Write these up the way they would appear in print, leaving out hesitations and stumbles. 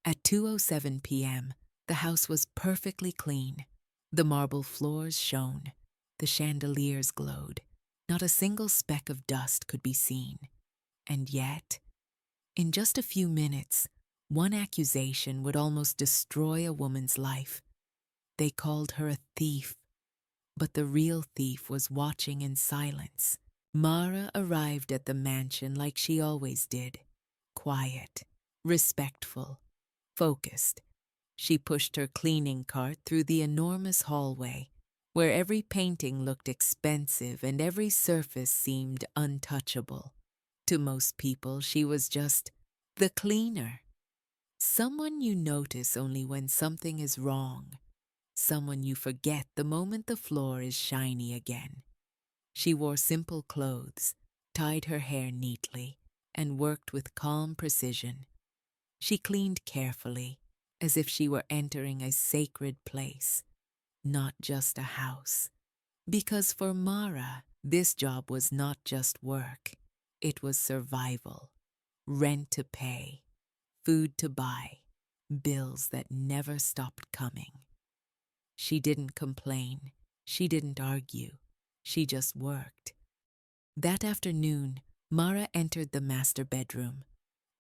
At 2:07 p.m., the house was perfectly clean. The marble floors shone. The chandeliers glowed. Not a single speck of dust could be seen. And yet, in just a few minutes, one accusation would almost destroy a woman's life. They called her a thief, but the real thief was watching in silence. Mara arrived at the mansion like she always did, quiet, respectful, focused. She pushed her cleaning cart through the enormous hallway, where every painting looked expensive and every surface seemed untouchable. To most people, she was just the cleaner. Someone you notice only when something is wrong. Someone you forget the moment the floor is shiny again. She wore simple clothes, tied her hair neatly, and worked with calm precision. She cleaned carefully, as if she were entering a sacred place, not just a house. Because for Mara, this job was not just work, it was survival. Rent to pay, food to buy, bills that never stopped coming. She didn't complain, she didn't argue, she just worked. That afternoon, Mara entered the master bedroom.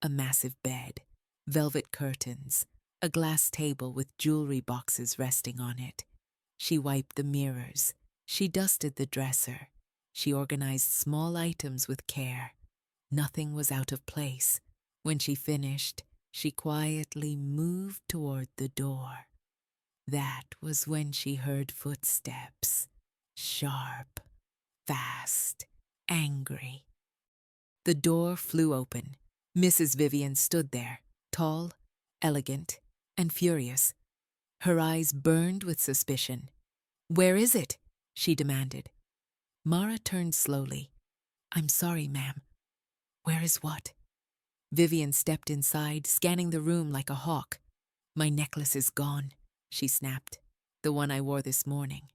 A massive bed, velvet curtains, a glass table with jewelry boxes resting on it. She wiped the mirrors, she dusted the dresser, she organized small items with care. Nothing was out of place. When she finished, she quietly moved toward the door. That was when she heard footsteps, sharp, fast, angry. The door flew open. Mrs. Vivian stood there, tall, elegant, and furious. Her eyes burned with suspicion. "Where is it?" she demanded. Mara turned slowly. "I'm sorry, ma'am." "Where is what?" Vivian stepped inside, scanning the room like a hawk. "My necklace is gone," she snapped. "The one I wore this morning."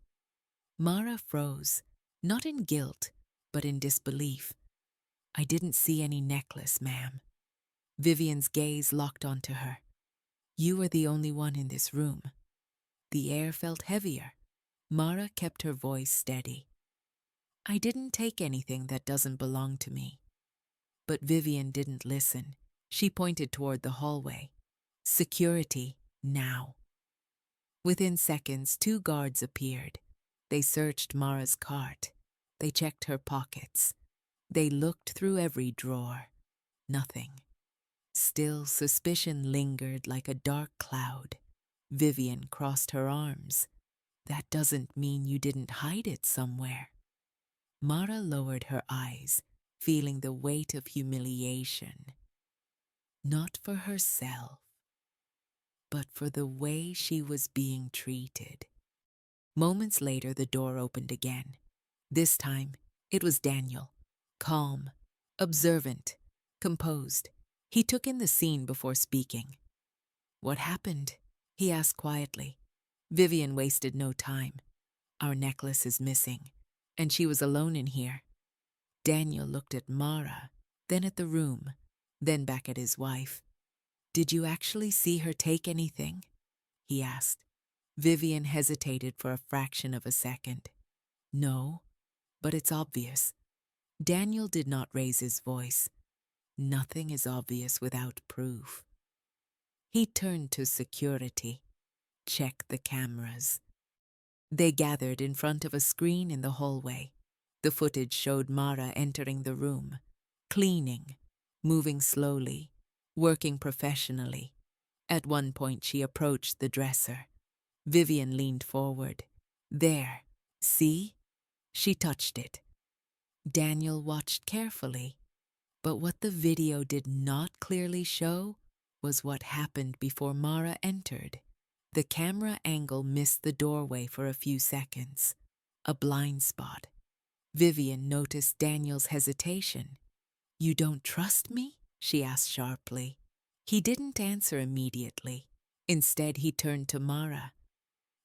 Mara froze, not in guilt, but in disbelief. "I didn't see any necklace, ma'am." Vivian's gaze locked onto her. "You were the only one in this room." The air felt heavier. Mara kept her voice steady. "I didn't take anything that doesn't belong to me." But Vivian didn't listen. She pointed toward the hallway. "Security, now." Within seconds, 2 guards appeared. They searched Mara's cart. They checked her pockets. They looked through every drawer. Nothing. Still, suspicion lingered like a dark cloud. Vivian crossed her arms. "That doesn't mean you didn't hide it somewhere." Mara lowered her eyes, feeling the weight of humiliation. Not for herself, but for the way she was being treated. Moments later, the door opened again. This time, it was Daniel, calm, observant, composed. He took in the scene before speaking. "What happened?" he asked quietly. Vivian wasted no time. "Our necklace is missing, and she was alone in here." Daniel looked at Mara, then at the room, then back at his wife. "Did you actually see her take anything?" he asked. Vivian hesitated for a fraction of a second. "No, but it's obvious." Daniel did not raise his voice. "Nothing is obvious without proof." He turned to security. "Check the cameras." They gathered in front of a screen in the hallway. The footage showed Mara entering the room, cleaning, moving slowly, working professionally. At one point, she approached the dresser. Vivian leaned forward. "There, see?" She touched it. Daniel watched carefully, but what the video did not clearly show was what happened before Mara entered. The camera angle missed the doorway for a few seconds. A blind spot. Vivian noticed Daniel's hesitation. "You don't trust me?" she asked sharply. He didn't answer immediately. Instead, he turned to Mara.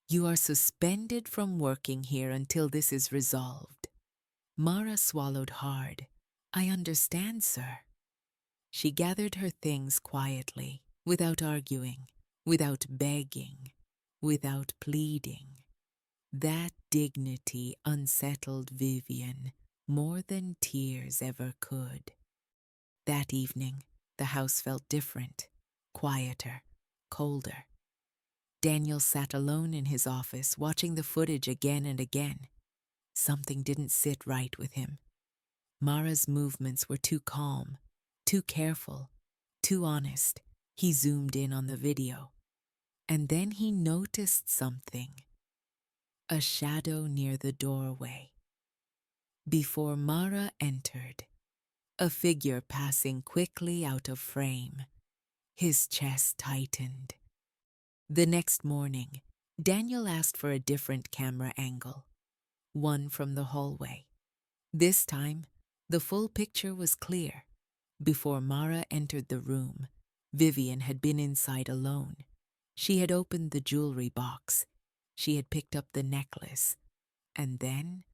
"You are suspended from working here until this is resolved." Mara swallowed hard. "I understand, sir." She gathered her things quietly, without arguing, without begging, without pleading. That dignity unsettled Vivian more than tears ever could. That evening, the house felt different, quieter, colder. Daniel sat alone in his office, watching the footage again and again. Something didn't sit right with him. Mara's movements were too calm, too careful, too honest. He zoomed in on the video. And then he noticed something. A shadow near the doorway. Before Mara entered, a figure passing quickly out of frame. His chest tightened. The next morning, Daniel asked for a different camera angle, one from the hallway. This time, the full picture was clear. Before Mara entered the room, Vivian had been inside alone. She had opened the jewelry box. She had picked up the necklace. And then,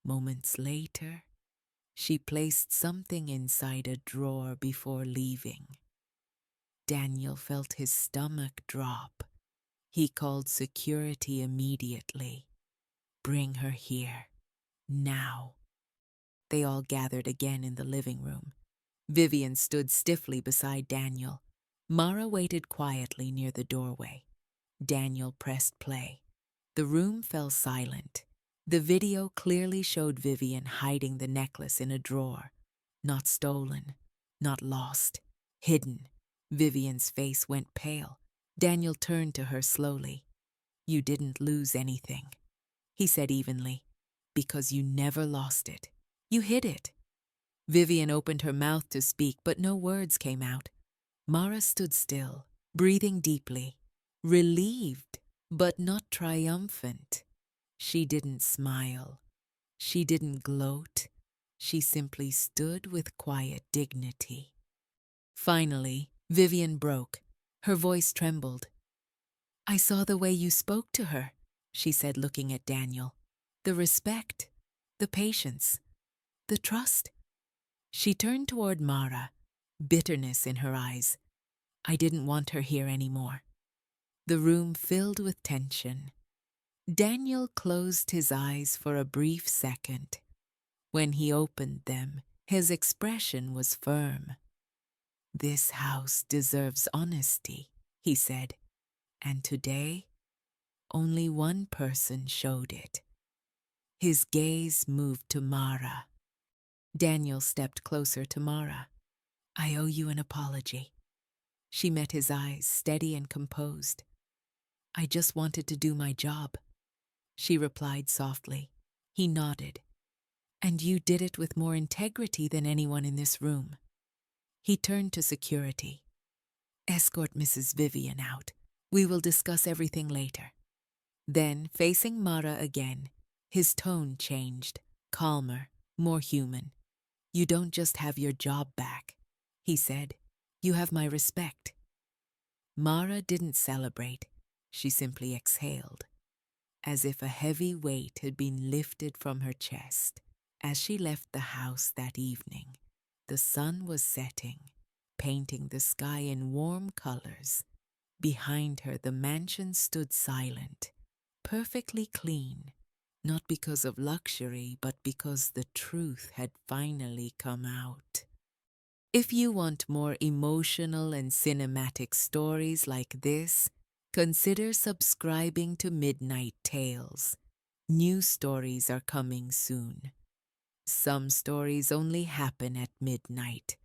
moments later, she placed something inside a drawer before leaving. Daniel felt his stomach drop. He called security immediately. Bring her here. Now. They all gathered again in the living room. Vivian stood stiffly beside Daniel. Mara waited quietly near the doorway. Daniel pressed play. The room fell silent. The video clearly showed Vivian hiding the necklace in a drawer. Not stolen, not lost, hidden. Vivian's face went pale. Daniel turned to her slowly. You didn't lose anything, he said evenly, because you never lost it. You hid it. Vivian opened her mouth to speak, but no words came out. Mara stood still, breathing deeply, relieved, but not triumphant. She didn't smile. She didn't gloat. She simply stood with quiet dignity. Finally, Vivian broke. Her voice trembled. I saw the way you spoke to her, she said, looking at Daniel. The respect, the patience, the trust. She turned toward Mara, bitterness in her eyes. I didn't want her here anymore. The room filled with tension. Daniel closed his eyes for a brief second. When he opened them, his expression was firm. This house deserves honesty, he said, and today, only one person showed it. His gaze moved to Mara. Daniel stepped closer to Mara. I owe you an apology. She met his eyes, steady and composed. I just wanted to do my job, she replied softly. He nodded. And you did it with more integrity than anyone in this room. He turned to security. Escort Mrs. Vivian out. We will discuss everything later. Then, facing Mara again, his tone changed, calmer, more human. You don't just have your job back, he said. You have my respect. Mara didn't celebrate. She simply exhaled, as if a heavy weight had been lifted from her chest. As she left the house that evening, the sun was setting, painting the sky in warm colors. Behind her, the mansion stood silent, perfectly clean, not because of luxury, but because the truth had finally come out. If you want more emotional and cinematic stories like this, consider subscribing to Midnight Tales. New stories are coming soon. Some stories only happen at midnight.